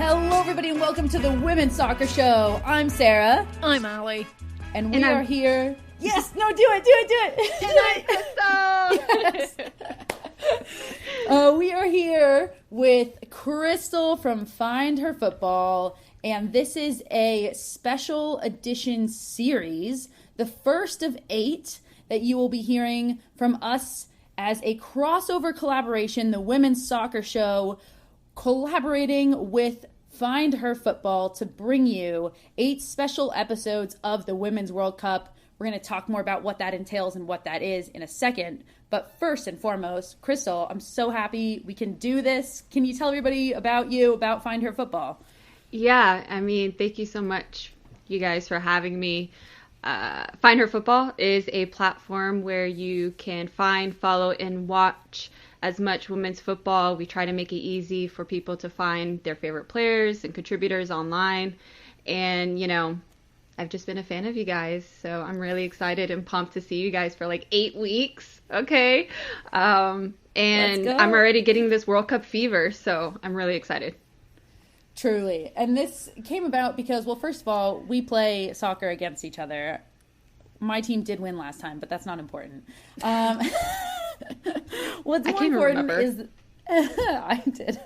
Hello, everybody, and welcome to the Women's Soccer Show. I'm Sarah. I'm Allie. And we are here. Yes! No, do it! Yes. We are here with Crystal from Find Her Football, and this is a special edition series, the first of 8 that you will be hearing from us as a crossover collaboration, the Women's Soccer Show, collaborating with Find Her Football to bring you 8 special episodes of the Women's World Cup. We're going to talk more about what that entails and what that is in a second. But first and foremost, Crystal, I'm so happy we can do this. Can you tell everybody about you, about Find Her Football? Yeah, I mean, thank you so much, you guys, for having me. Find Her Football is a platform where you can find, follow, and watch as much women's football. We try to make it easy for people to find their favorite players and contributors online. And, you know, I've just been a fan of you guys, so I'm really excited and pumped to see you guys for like 8 weeks. Okay. And I'm already getting this World Cup fever, so I'm really excited. Truly. And this came about because, well, first of all, we play soccer against each other. My team did win last time, but that's not important. What's more important is I did.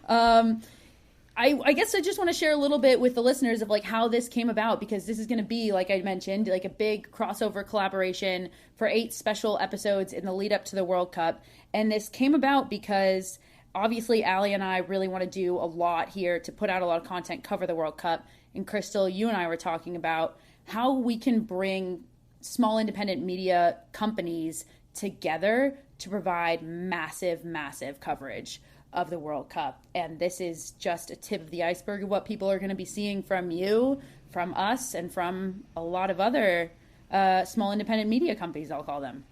I guess I just want to share a little bit with the listeners of like how this came about, because this is going to be, like I mentioned, like a big crossover collaboration for 8 special episodes in the lead up to the World Cup. And this came about because obviously Allie and I really want to do a lot here to put out a lot of content, cover the World Cup. And Crystal, you and I were talking about how we can bring small independent media companies together to provide massive, massive coverage of the World Cup. And this is just a tip of the iceberg of what people are going to be seeing from you, from us, and from a lot of other small independent media companies, I'll call them.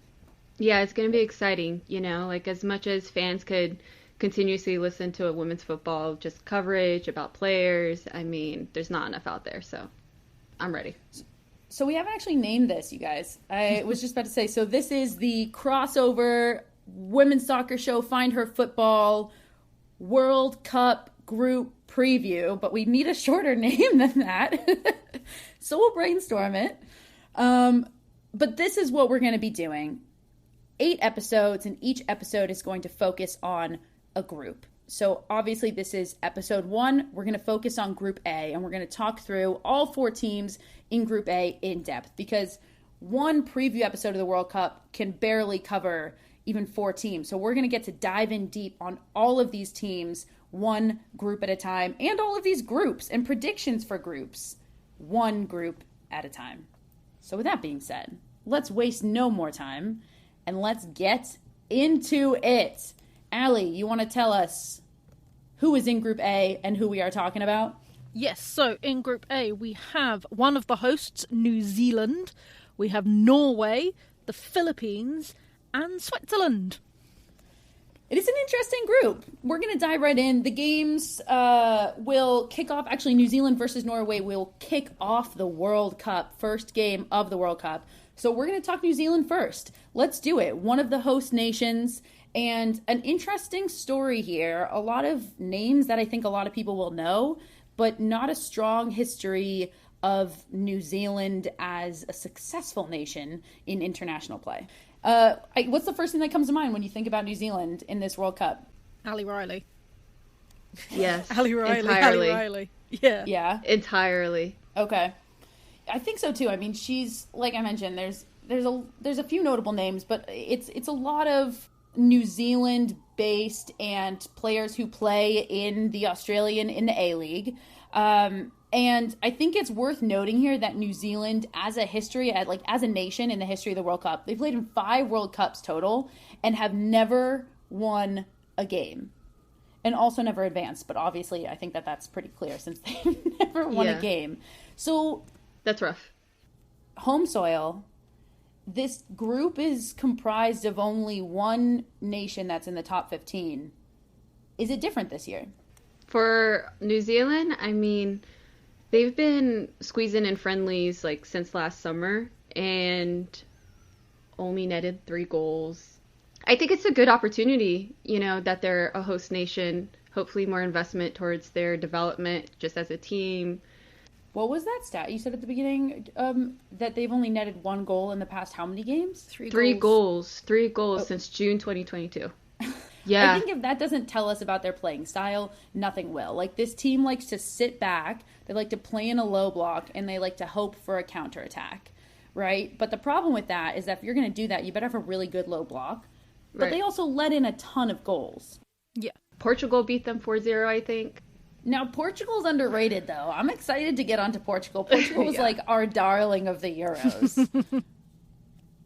Yeah, it's going to be exciting. You know, like as much as fans could continuously listen to a women's football, just coverage about players, I mean, there's not enough out there. So I'm ready. So we haven't actually named this, you guys. I was just about to say, so this is the crossover Women's Soccer Show Find Her Football World Cup Group Preview, but we need a shorter name than that. So we'll brainstorm it. But this is what we're going to be doing. 8 episodes, and each episode is going to focus on a group. So obviously this is episode 1. We're going to focus on Group A, and we're going to talk through all 4 teams in Group A in depth, because one preview episode of the World Cup can barely cover even 4 teams. So we're going to get to dive in deep on all of these teams, one group at a time, and all of these groups and predictions for groups, one group at a time. So with that being said, let's waste no more time and let's get into it. Allie, you want to tell us who is in Group A and who we are talking about? Yes, so in Group A, we have one of the hosts, New Zealand. We have Norway, the Philippines, and Switzerland. It is an interesting group. We're going to dive right in. The games will kick off. Actually, New Zealand versus Norway will kick off the World Cup, first game of the World Cup. So we're going to talk New Zealand first. Let's do it. One of the host nations. And an interesting story here. A lot of names that I think a lot of people will know, but not a strong history of New Zealand as a successful nation in international play. What's the first thing that comes to mind when you think about New Zealand in this World Cup? Ali Riley. Yes. Ali Riley. Entirely. Ali Riley. Yeah. Yeah. Entirely. Okay. I think so too. I mean, she's, like I mentioned, there's a few notable names, but it's a lot of New Zealand based and players who play in the A-League. And I think it's worth noting here that New Zealand, as a nation in the history of the World Cup, they've played in 5 World Cups total and have never won a game. And also never advanced. But obviously, I think that's pretty clear since they've never won a game. So that's rough. Home soil. This group is comprised of only one nation that's in the top 15. Is it different this year? For New Zealand, I mean, they've been squeezing in friendlies like since last summer and only netted 3 goals. I think it's a good opportunity, that they're a host nation hopefully more investment towards their development just as a team. What was that stat you said at the beginning? That they've only netted 1 goal in the past how many games? Three goals since June 2022. Yeah. I think if that doesn't tell us about their playing style, nothing will. Like, this team likes to sit back, they like to play in a low block, and they like to hope for a counterattack, right? But the problem with that is that if you're going to do that, you better have a really good low block. But They also let in a ton of goals. Yeah. Portugal beat them 4-0, I think. Now, Portugal's underrated, though. I'm excited to get onto Portugal. Portugal was like our darling of the Euros.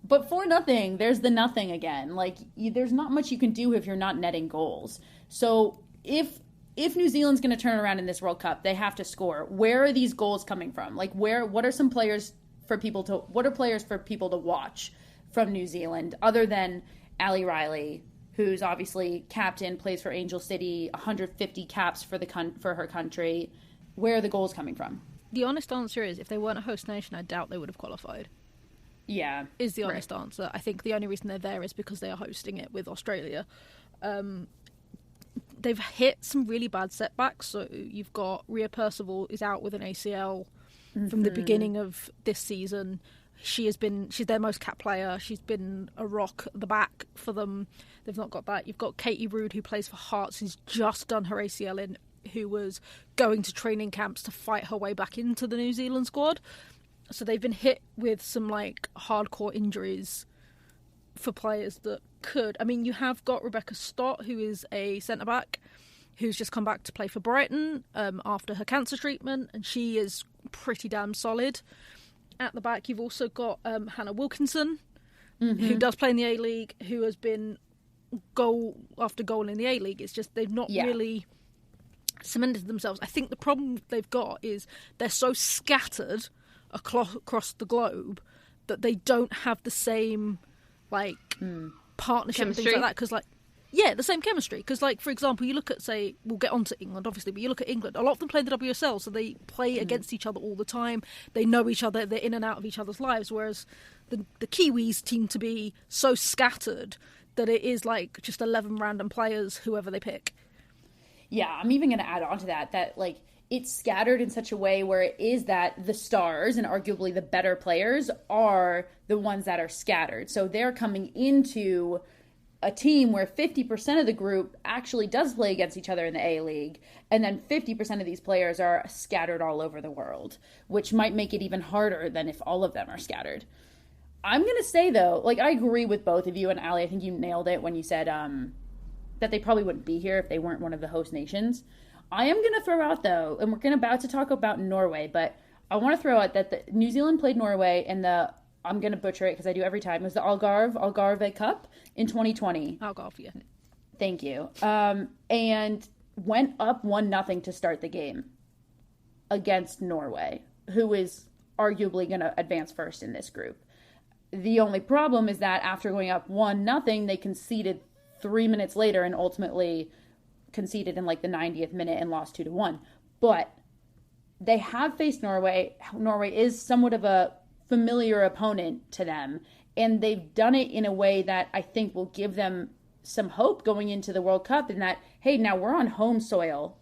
But 4-0, there's the nothing again. Like, there's not much you can do if you're not netting goals. So if New Zealand's going to turn around in this World Cup, they have to score. Where are these goals coming from? Like, what are some players for people to watch from New Zealand other than Ali Riley, who's obviously captain, plays for Angel City, 150 caps for her country? Where are the goals coming from? The honest answer is, if they weren't a host nation, I doubt they would have qualified. Yeah. Is the honest answer. I think the only reason they're there is because they are hosting it with Australia. They've hit some really bad setbacks. So you've got Rhea Percival is out with an ACL from the beginning of this season. She's their most capped player. She's been a rock at the back for them. They've not got that. You've got Katie Rood, who plays for Hearts, who's just done her ACL in, who was going to training camps to fight her way back into the New Zealand squad. So they've been hit with some, like, hardcore injuries for players that could. I mean, you have got Rebecca Stott, who is a centre-back, who's just come back to play for Brighton after her cancer treatment, and she is pretty damn solid. At the back, you've also got Hannah Wilkinson, who does play in the A-League, who has been goal after goal in the A-League. It's just they've not really cemented themselves. I think the problem they've got is they're so scattered across the globe that they don't have the same, like, partnership and things like that. Because, like, the same chemistry. Because, like, for example, you look at, say, we'll get on to England, obviously, but you look at England, a lot of them play the WSL, so they play against each other all the time. They know each other, they're in and out of each other's lives, whereas the Kiwis seem to be so scattered that it is, like, just 11 random players, whoever they pick. Yeah, I'm even going to add on to that, like, it's scattered in such a way where it is that the stars and arguably the better players are the ones that are scattered. So they're coming into a team where 50% of the group actually does play against each other in the A-League, and then 50% of these players are scattered all over the world, which might make it even harder than if all of them are scattered. I'm going to say, though, like, I agree with both of you, and Ali, I think you nailed it when you said that they probably wouldn't be here if they weren't one of the host nations. I am going to throw out, though, and we're about to talk about Norway, but I want to throw out that New Zealand played Norway in the, I'm going to butcher it because I do every time, it was the Algarve Cup in 2020. Algarve, yeah. Thank you. And went up 1-0 to start the game against Norway, who is arguably going to advance first in this group. The only problem is that after going up 1-0, they conceded 3 minutes later and ultimately conceded in like the 90th minute and lost 2-1. But they have faced Norway. Norway is somewhat of a familiar opponent to them, and they've done it in a way that I think will give them some hope going into the World Cup, in that, hey, now we're on home soil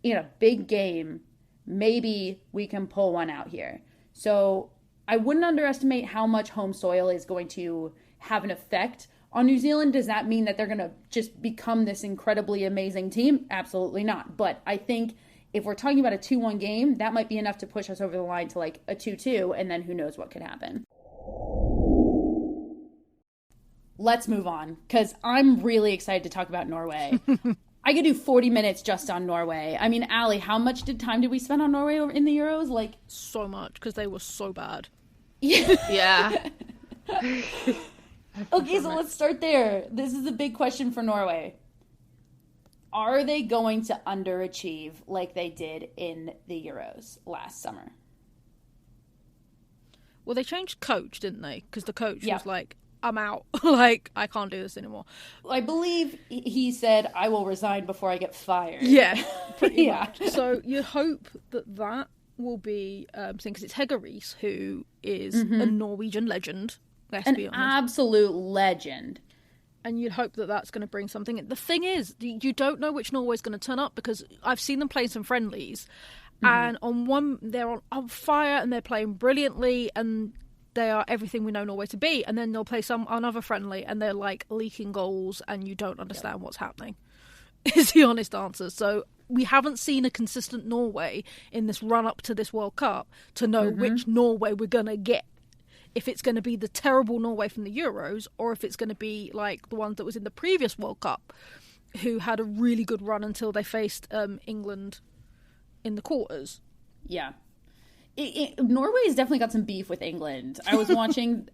in a big game. Maybe we can pull one out here. So I wouldn't underestimate how much home soil is going to have an effect on New Zealand. Does that mean that they're going to just become this incredibly amazing team? Absolutely not. But I think if we're talking about a 2-1 game, that might be enough to push us over the line to like a 2-2, and then who knows what could happen. Let's move on, because I'm really excited to talk about Norway. I could do 40 minutes just on Norway. I mean, Ali, how much time did we spend on Norway in the Euros? Like, so much, because they were so bad. Yeah. Okay, so let's start there. This is a big question for Norway. Are they going to underachieve like they did in the Euros last summer? Well, they changed coach, didn't they? Because the coach was like, I'm out. Like, I can't do this anymore. I believe he said, I will resign before I get fired. Yeah, pretty much. So you hope that will be because it's Hege Riis, who is a Norwegian legend. Let's be honest. Absolute legend. and you'd hope that that's going to bring something. The thing is, you don't know which Norway's going to turn up, because I've seen them play some friendlies, and on one they're on fire and they're playing brilliantly and they are everything we know Norway to be, and then they'll play another friendly and they're like leaking goals and you don't understand what's happening. Is the honest answer. So we haven't seen a consistent Norway in this run up to this World Cup to know which Norway we're going to get. If it's going to be the terrible Norway from the Euros, or if it's going to be like the ones that was in the previous World Cup, who had a really good run until they faced England in the quarters. Yeah. Norway's definitely got some beef with England. I was watching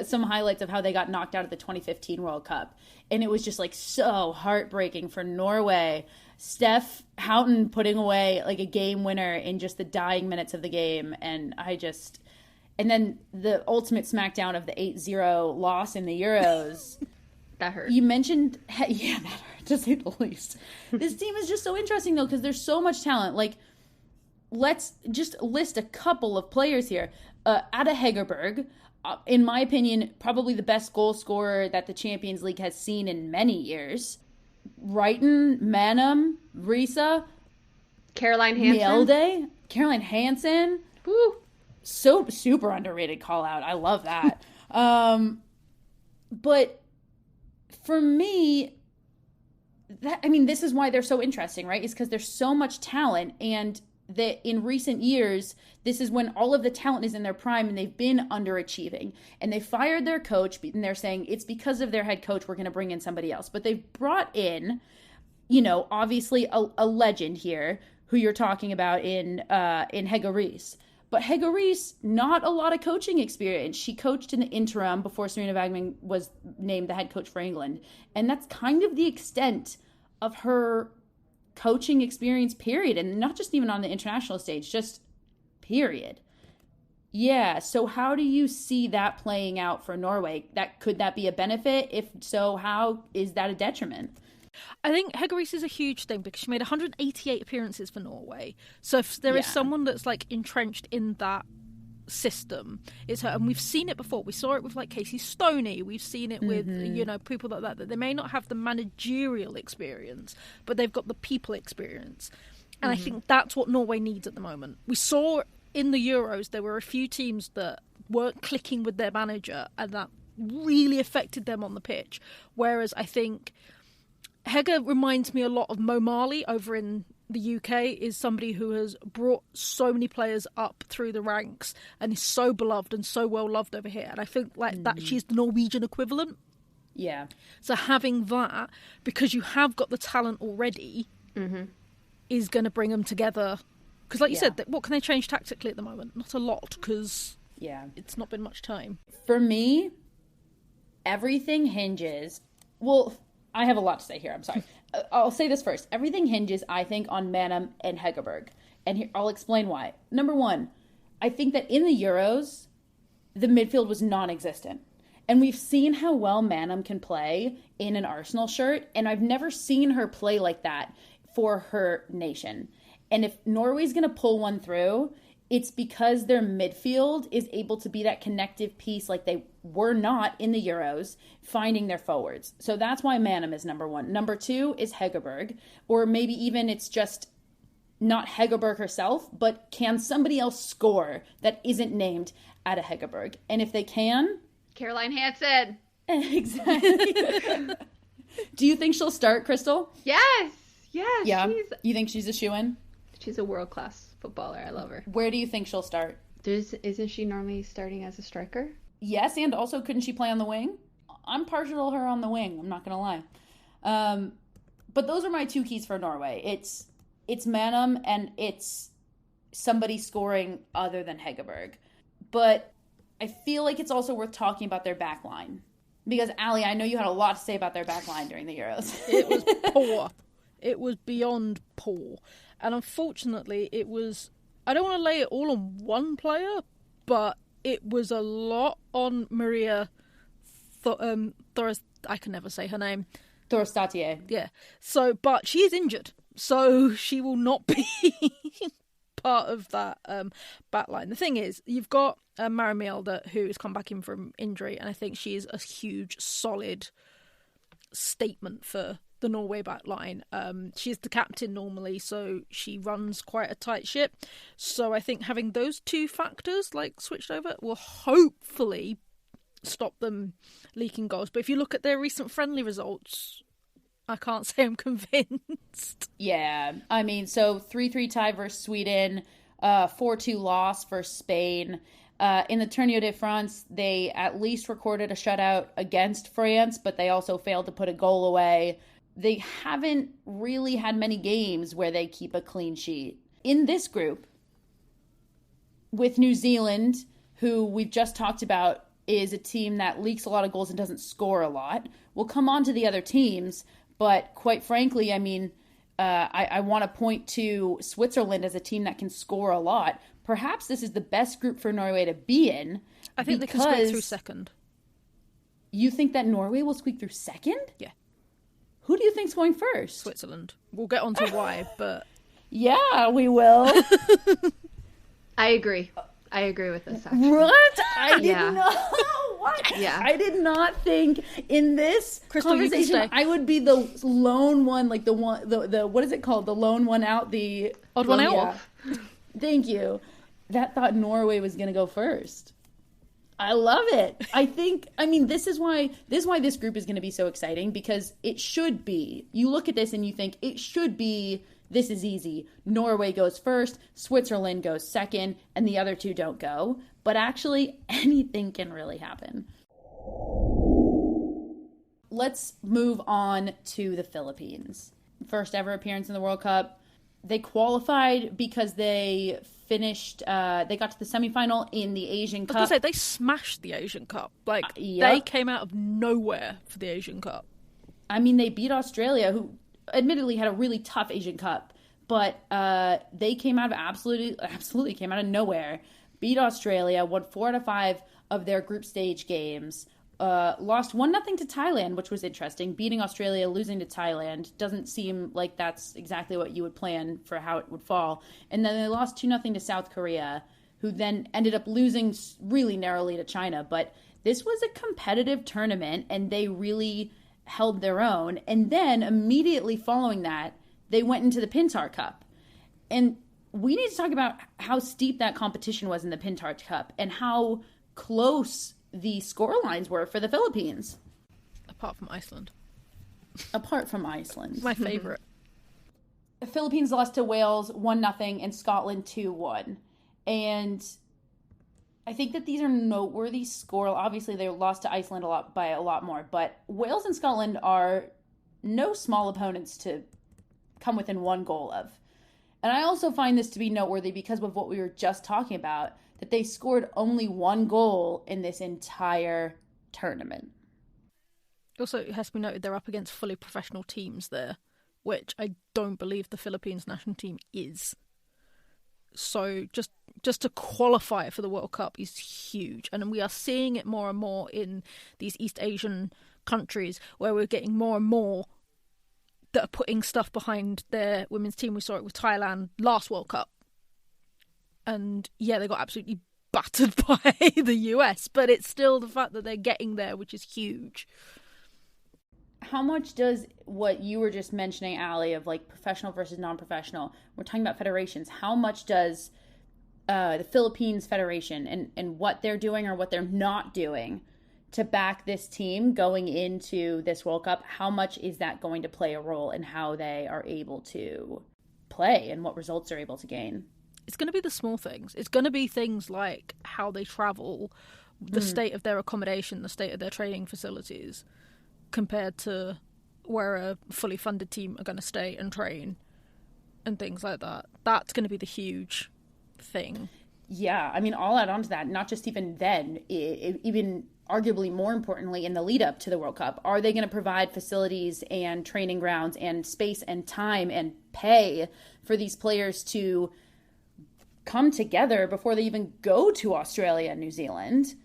some highlights of how they got knocked out of the 2015 World Cup, and it was just like so heartbreaking for Norway. Steph Houghton putting away like a game winner in just the dying minutes of the game, and then the ultimate smackdown of the 8-0 loss in the Euros. That hurt. You mentioned, yeah, that hurt, to say the least. This team is just so interesting, though, because there's so much talent. Like, let's just list a couple of players here. Ada Hegerberg, in my opinion, probably the best goal scorer that the Champions League has seen in many years. Reiten, Manum, Risa, Caroline Hansen. Mjelde, Caroline Hansen. Woo. So super underrated call out. I love that. But for me, this is why they're so interesting, right? Is because there's so much talent, and that in recent years, this is when all of the talent is in their prime and they've been underachieving. And they fired their coach, and they're saying it's because of their head coach, we're going to bring in somebody else. But they've brought in, obviously a legend here who you're talking about in Hege Riis. But Hege Riis, not a lot of coaching experience. She coached in the interim before Sarina Wagman was named the head coach for England. And that's kind of the extent of her coaching experience, period. And not just even on the international stage, just period. Yeah, so how do you see that playing out for Norway? Could that be a benefit? If so, how is that a detriment? I think Hege Riis is a huge thing because she made 188 appearances for Norway. So if there is someone that's like entrenched in that system, it's her. And we've seen it before. We saw it with like Casey Stoney. We've seen it with people like that they may not have the managerial experience, but they've got the people experience. And I think that's what Norway needs at the moment. We saw in the Euros there were a few teams that weren't clicking with their manager, and that really affected them on the pitch. Whereas I think Hege reminds me a lot of Mo Marley over in the UK, is somebody who has brought so many players up through the ranks and is so beloved and so well loved over here. And I think like that she's the Norwegian equivalent. Yeah. So having that, because you have got the talent already, is going to bring them together. Because like you said, what can they change tactically at the moment? Not a lot, because it's not been much time. For me, everything hinges... Well... I have a lot to say here. I'm sorry. I'll say this first. Everything hinges, I think, on Manum and Hegerberg. And here, I'll explain why. Number one, I think that in the Euros, the midfield was non-existent. And we've seen how well Manum can play in an Arsenal shirt. And I've never seen her play like that for her nation. And if Norway's going to pull one through, it's because their midfield is able to be that connective piece like they were not in the Euros, finding their forwards. So that's why Manum is number one. Number two is Hegerberg, or maybe even it's just not Hegerberg herself, but can somebody else score that isn't named Ada Hegerberg? And if they can... Caroline Hansen. Exactly. Do you think she'll start, Crystal? Yes. Yeah? You think she's a shoo-in? She's a world-class footballer. I love her. Where do you think she'll start? Isn't she normally starting as a striker? Yes, and also couldn't she play on the wing? I'm partial to her on the wing, I'm not going to lie. But those are my two keys for Norway. It's Manum and it's somebody scoring other than Hegerberg. But I feel like it's also worth talking about their back line. Because, Allie, I know you had a lot to say about their back line during the Euros. It was poor. It was beyond poor. And unfortunately, it was... I don't want to lay it all on one player, but it was a lot on Maria Thoris. I can never say her name. Thorstatier. Yeah. So, but she is injured, so she will not be part of that backline. The thing is, you've got Maren Mjelde, who has come back in from injury, and I think she is a huge, solid statement for the Norway back line. She's the captain normally, so she runs quite a tight ship. So I think having those two factors switched over will hopefully stop them leaking goals. But if you look at their recent friendly results, I can't say I'm convinced. Yeah, I mean, so 3-3 tie versus Sweden, 4-2 loss versus Spain. In the Tournoi de France, they at least recorded a shutout against France, but they also failed to put a goal away. They haven't really had many games where they keep a clean sheet. In this group, with New Zealand, who we've just talked about is a team that leaks a lot of goals and doesn't score a lot. We'll come on to the other teams, but quite frankly, I mean, I want to point to Switzerland as a team that can score a lot. Perhaps this is the best group for Norway to be in. I think they can squeak through second. You think that Norway will squeak through second? Yeah. Who do you think's going first? Switzerland. We'll get on to why, but... Yeah, we will. I agree with this, actually. What? I did not. What? Yeah. I did not think in this Crystal, conversation I would be the lone one, like the one, the what is it called? The lone one out, the odd one out. Yeah. Thank you. That thought Norway was going to go first. I love it. This is why this group is going to be so exciting, because it should be. You look at this and you think it should be. This is easy. Norway goes first, Switzerland goes second, and the other two don't go. But actually, anything can really happen. Let's move on to the Philippines. First ever appearance in the World Cup. They qualified because they finished, they got to the semifinal in the Asian Cup. I was going to say, they smashed the Asian Cup. They came out of nowhere for the Asian Cup. I mean, they beat Australia, who admittedly had a really tough Asian Cup, but they came out of absolutely came out of nowhere, beat Australia, won 4 out of 5 of their group stage games, lost 1-0 to Thailand, which was interesting. Beating Australia, losing to Thailand doesn't seem like that's exactly what you would plan for how it would fall. And then they lost 2-0 to South Korea, who then ended up losing really narrowly to China. But this was a competitive tournament, and they really held their own. And then immediately following that, they went into the Pintar Cup. And we need to talk about how steep that competition was in the Pintar Cup and how close the score lines were for the Philippines. Apart from Iceland. My favourite. The Philippines lost to Wales 1-0 and Scotland 2-1. And I think that these are noteworthy score. Obviously, they lost to Iceland by a lot more, but Wales and Scotland are no small opponents to come within one goal of. And I also find this to be noteworthy because of what we were just talking about, that they scored only one goal in this entire tournament. Also, it has to be noted they're up against fully professional teams there, which I don't believe the Philippines national team is. So just to qualify for the World Cup is huge. And we are seeing it more and more in these East Asian countries where we're getting more and more that are putting stuff behind their women's team. We saw it with Thailand last World Cup. And yeah, they got absolutely battered by the US, but it's still the fact that they're getting there, which is huge. How much does what you were just mentioning, Allie, of like professional versus non-professional, we're talking about federations, how much does the Philippines Federation and what they're doing or what they're not doing to back this team going into this World Cup, how much is that going to play a role in how they are able to play and what results they're able to gain? It's going to be the small things. It's going to be things like how they travel, the state of their accommodation, the state of their training facilities, compared to where a fully funded team are going to stay and train and things like that. That's going to be the huge thing. Yeah, I mean, I'll add on to that, not just even then, even arguably more importantly in the lead up to the World Cup. Are they going to provide facilities and training grounds and space and time and pay for these players to come together before they even go to Australia and New Zealand?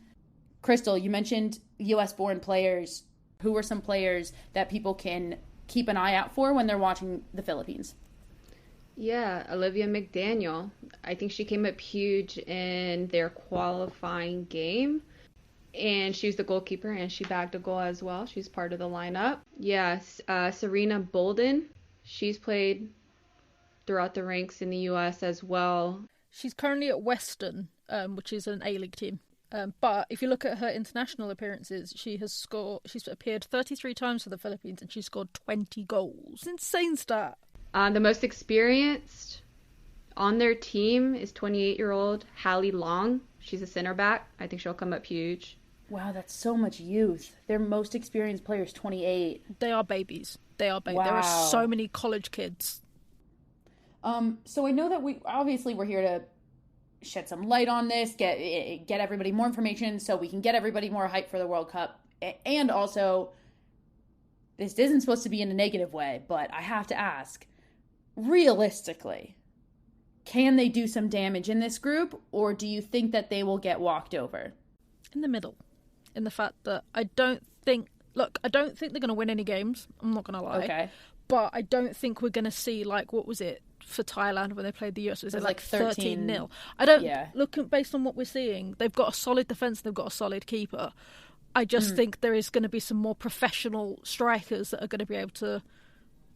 Crystal, you mentioned US-born players. Who are some players that people can keep an eye out for when they're watching the Philippines? Yeah, Olivia McDaniel. I think she came up huge in their qualifying game. and she's the goalkeeper, and she bagged a goal as well. She's part of the lineup. Yes, Serena Bolden. She's played throughout the ranks in the U.S. as well. She's currently at Western, which is an A-League team. But if you look at her international appearances, she's appeared 33 times for the Philippines, and she's scored 20 goals. Insane stat. The most experienced on their team is 28-year-old Hallie Long. She's a center back. I think she'll come up huge. Wow, that's so much youth. Their most experienced player is 28. They are babies. Wow. There are so many college kids. So I know that we're here to shed some light on this, get everybody more information so we can get everybody more hyped for the World Cup. And also, this isn't supposed to be in a negative way, but I have to ask, realistically, can they do some damage in this group, or do you think that they will get walked over? In the middle. In the fact that I don't think they're going to win any games. I'm not going to lie. Okay. But I don't think we're going to see, like, what was it for Thailand when they played the US? Was it like 13-0? Based on what we're seeing, they've got a solid defence, they've got a solid keeper. I just think there is going to be some more professional strikers that are going to be able to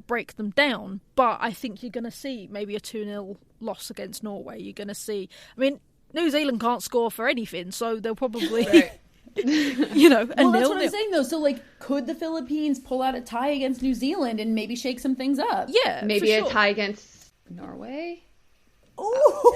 break them down. But I think you're going to see maybe a 2-0 loss against Norway. You're going to see... I mean, New Zealand can't score for anything, so they'll probably... Right. a well, that's nil. What I'm saying, though. So, like, could the Philippines pull out a tie against New Zealand and maybe shake some things up? Yeah, maybe a tie against Norway. Ooh.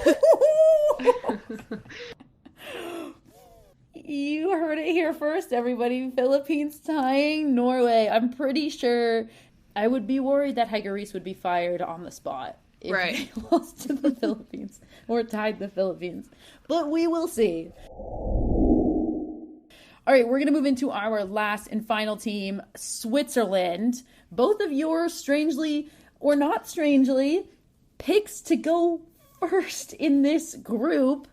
You heard it here first, everybody. Philippines tying Norway. I'm pretty sure I would be worried that Heike Rees would be fired on the spot if they lost to the Philippines or tied the Philippines. But we will see. All right, we're going to move into our last and final team, Switzerland. Both of yours, strangely or not strangely, picks to go first in this group.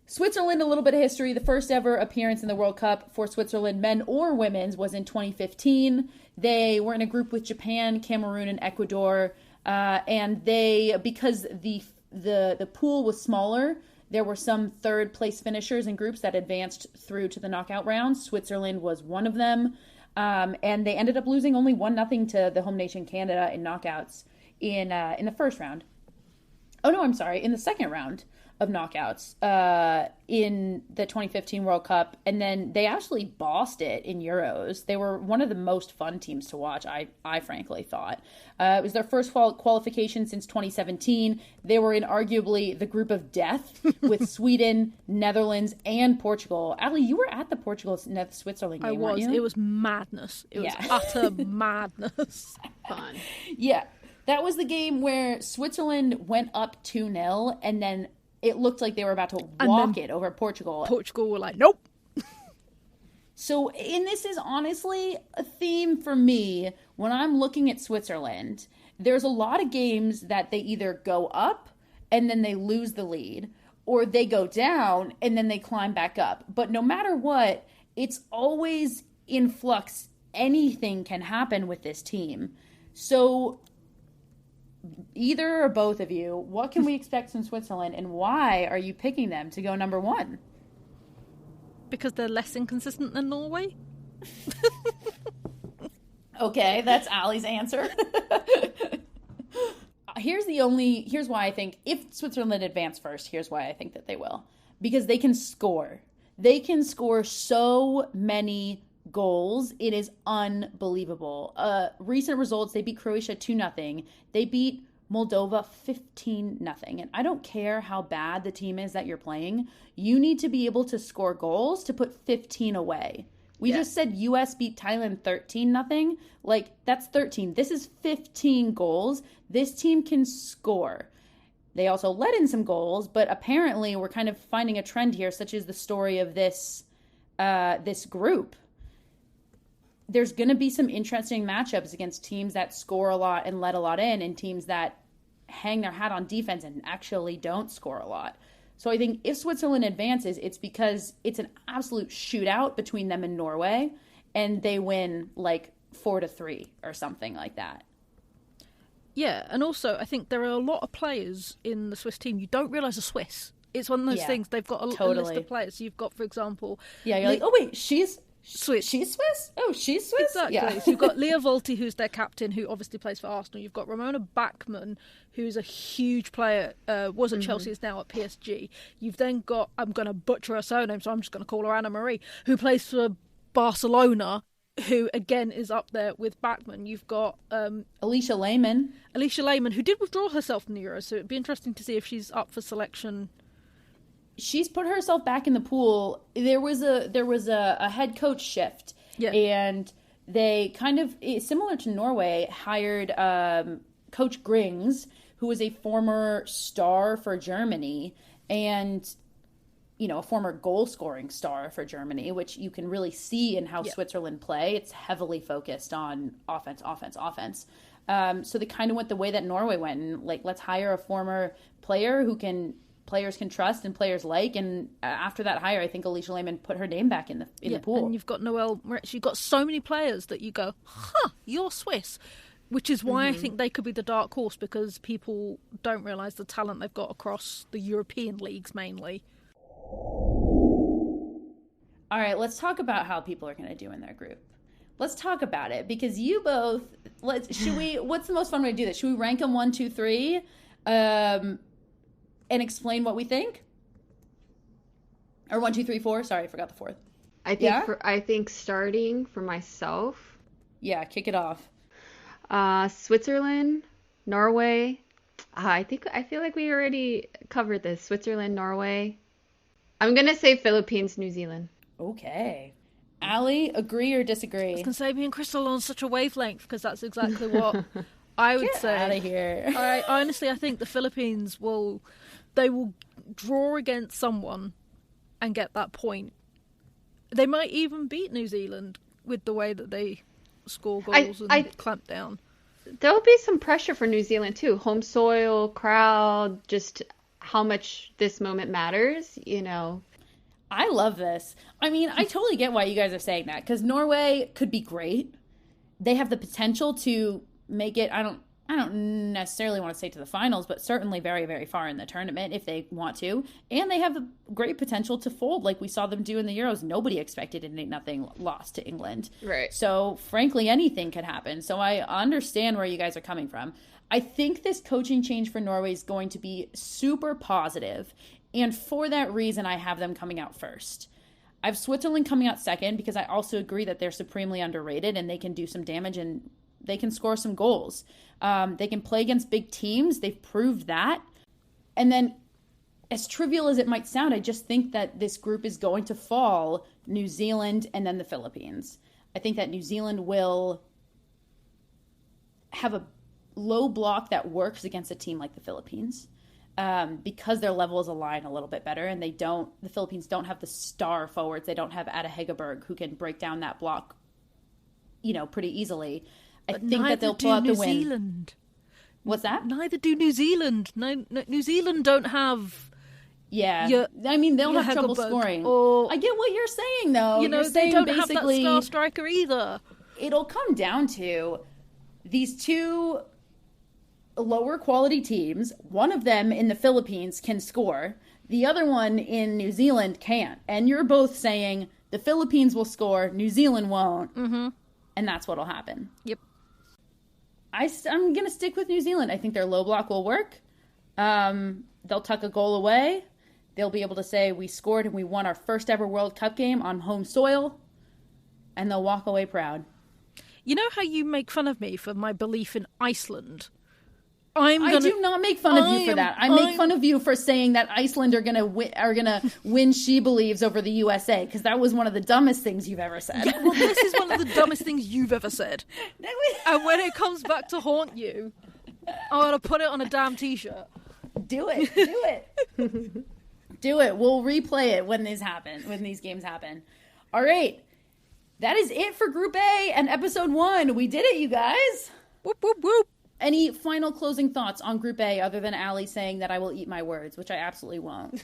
Switzerland, a little bit of history. The first ever appearance in the World Cup for Switzerland, men or women's, was in 2015. They were in a group with Japan, Cameroon, and Ecuador. And because the pool was smaller, there were some third place finishers in groups that advanced through to the knockout rounds. Switzerland was one of them. And they ended up losing only 1-0 to the home nation Canada in knockouts in the first round. Oh, no, I'm sorry. In the second round of knockouts in the 2015 World Cup. And then they actually bossed it in Euros. They were one of the most fun teams to watch, I frankly thought. It was their first qualification since 2017. They were in arguably the group of death with Sweden, Netherlands, and Portugal. Ali, you were at the Portugal-Switzerland game, weren't you? It was madness. It was utter madness. Fun. Yeah. That was the game where Switzerland went up 2-0, and then it looked like they were about to walk it over Portugal. Portugal were like, nope. So, and this is honestly a theme for me when I'm looking at Switzerland. There's a lot of games that they either go up and then they lose the lead, or they go down and then they climb back up. But no matter what, it's always in flux. Anything can happen with this team. So either or both of you, what can we expect from Switzerland, and why are you picking them to go number one? Because they're less inconsistent than Norway. Okay, that's Ali's answer. Here's why I think if Switzerland advance first, here's why I think that they will. Because they can score. They can score so many goals. It is unbelievable. Recent results, they beat Croatia 2-0. They beat Moldova 15-0. And I don't care how bad the team is that you're playing. You need to be able to score goals to put 15 away. We just said US beat Thailand 13-0. Like, that's 13. This is 15 goals. This team can score. They also let in some goals, but apparently we're kind of finding a trend here, such as the story of this group. There's going to be some interesting matchups against teams that score a lot and let a lot in, and teams that hang their hat on defense and actually don't score a lot. So I think if Switzerland advances, it's because it's an absolute shootout between them and Norway, and they win like 4-3 or something like that. Yeah, and also I think there are a lot of players in the Swiss team you don't realise are Swiss It's one of those Yeah, things. They've got a list totally. of players. So you've got, for example, Yeah, you're like, oh wait, she's Swiss. She's Swiss? Oh, she's Swiss? Exactly. Yeah. So you've got Leah Volti, who's their captain, who obviously plays for Arsenal. You've got Ramona Bachmann, who's a huge player, was at Chelsea, is now at PSG. You've then got, I'm going to butcher her surname, so I'm just going to call her Anna Marie, who plays for Barcelona, who again is up there with Bachmann. You've got Alicia Lehman, who did withdraw herself from the Euros, so it'd be interesting to see if she's up for selection. she's put herself back in the pool. There was a head coach shift. Yeah. And they kind of, similar to Norway, hired Coach Grings, who was a former star for Germany and, you know, a former goal-scoring star for Germany, which you can really see in how Switzerland play. It's heavily focused on offense. So they kind of went the way that Norway went, and like, let's hire a former player who players can trust and players like. And after that hire, I think Alicia Lehman put her name back in the pool. And you've got Noelle Moretz. You've got so many players that you go, you're Swiss. Which is why I think they could be the dark horse, because people don't realise the talent they've got across the European leagues mainly. All right, let's talk about how people are going to do in their group. Let's talk about it, because you both. What's the most fun way to do this? Should we rank them 1, 2, 3, and explain what we think? Or 1, 2, 3, 4. Sorry, I forgot the fourth. I think starting for myself. Yeah, kick it off. Switzerland, Norway. I feel like we already covered this. Switzerland, Norway. I'm gonna say Philippines, New Zealand. Okay. Allie, agree or disagree? I was going to say, me and Crystal are on such a wavelength, because that's exactly what I would say. Get out of here. I think the Philippines will draw against someone and get that point. They might even beat New Zealand with the way that they score goals and clamp down. There'll be some pressure for New Zealand too. Home soil, crowd, just how much this moment matters, you know. I love this. I mean, I totally get why you guys are saying that, because Norway could be great. They have the potential to make it, I don't necessarily want to say to the finals, but certainly very, very far in the tournament if they want to. And they have the great potential to fold like we saw them do in the Euros. Nobody expected an 8-0 loss to England. Right. So, frankly, anything could happen. So I understand where you guys are coming from. I think this coaching change for Norway is going to be super positive. And for that reason, I have them coming out first. I have Switzerland coming out second, because I also agree that they're supremely underrated and they can do some damage and they can score some goals. They can play against big teams. They've proved that. And then, as trivial as it might sound, I just think that this group is going to fall New Zealand and then the Philippines. I think that New Zealand will have a low block that works against a team like the Philippines. Because their levels align a little bit better, and the Philippines don't have the star forwards. They don't have Ada Hegerberg, who can break down that block, you know, pretty easily. I think that they'll pull out the win. New Zealand. What's that? Neither do New Zealand. No, New Zealand don't have. Yeah, I mean, they'll have trouble scoring. I get what you're saying, though. You know, they don't have that star striker either. It'll come down to these two lower quality teams. One of them in the Philippines can score. The other one in New Zealand can't. And you're both saying the Philippines will score, New Zealand won't. Mm-hmm. And that's what'll happen. Yep. I'm going to stick with New Zealand. I think their low block will work. They'll tuck a goal away. They'll be able to say, we scored and we won our first ever World Cup game on home soil. And they'll walk away proud. You know how you make fun of me for my belief in Iceland? I do not make fun of you for that. I make fun of you for saying that Iceland are gonna win She Believes over the USA, because that was one of the dumbest things you've ever said. Yeah, well, this is one of the dumbest things you've ever said. And when it comes back to haunt you, I'm gonna put it on a damn t-shirt. Do it. Do it. We'll replay it when these games happen. All right. That is it for Group A and Episode 1. We did it, you guys. Whoop, whoop, whoop. Any final closing thoughts on Group A other than Allie saying that I will eat my words, which I absolutely won't?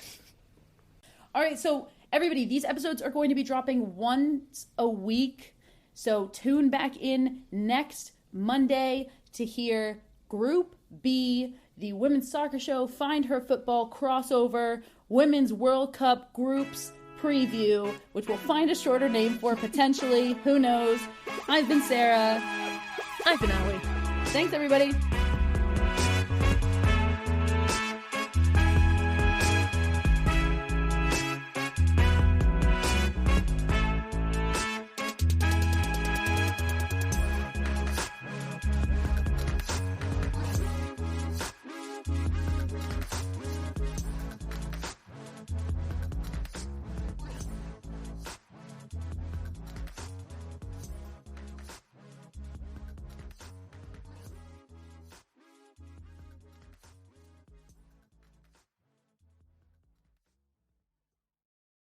All right, so everybody, these episodes are going to be dropping once a week. So tune back in next Monday to hear Group B the Women's Soccer Show Find Her Football crossover Women's World Cup groups preview, which we'll find a shorter name for potentially. Who knows? I've been Sarah. I've been Allie. Thanks, everybody.